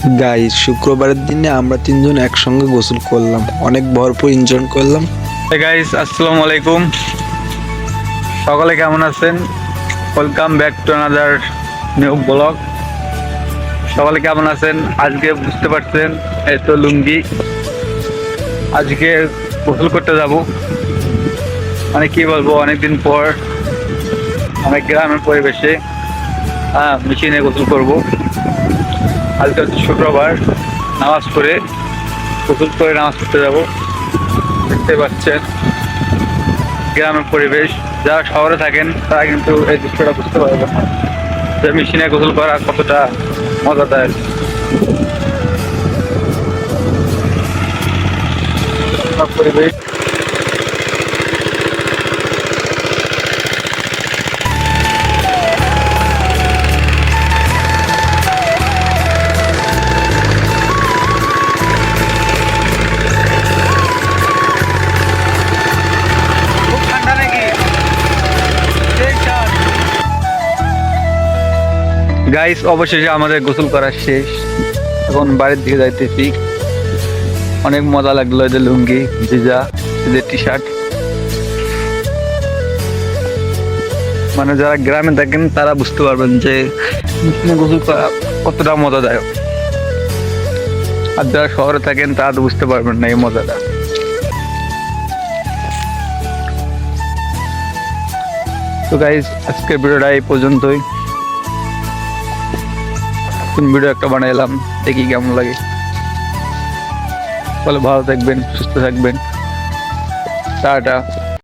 Guys, শুক্রবারের দিনে আমরা তিনজন একসঙ্গে গোসল করলাম, অনেক ভরপুর এনজয় করলাম। গাইস, আসসালামু আলাইকুম। সকলে কেমন আছেন? Welcome back to another new blog. সকলে কেমন আছেন? আজকে বুঝতে পারছেন, এই তো লুঙ্গি। আজকে গোসল করতে যাব, মানে কি বলবো, অনেকদিন পর অনেক গ্রামের পরিবেশে মেশিনে গোসল করব। আজকে হচ্ছে শুক্রবার, নামাজ পড়ে গোসল করে নামাজ পড়তে যাব। দেখতে পাচ্ছেন গ্রামের পরিবেশ। যারা শহরে থাকেন তারা কিন্তু এই দৃশ্যটা বুঝতে পারবেন না, যে মেশিনে গোসল করা কতটা মজাদার। পরিবেশ গাইস, অবশেষে আমাদের গোসল করা শেষ। এখন বাড়ির দিকে যাইতেছি। অনেক মজা লাগলো, এদের লুঙ্গি ভিজা, এদের টি শার্ট। মানে যারা গ্রামে থাকেন তারা বুঝতে পারবেন যে মেশিনে গোসল করা কতটা মজাদায়ক। আর যারা শহরে থাকেন তারা তো বুঝতে পারবেন না এই মজাটা। তো গাইস, আজকের ভিডিওটা এই পর্যন্তই। ভিডিও একটা বানাইলাম, দেখি কেমন লাগে। তাহলে ভালো থাকবেন, সুস্থ থাকবেন। টাটা।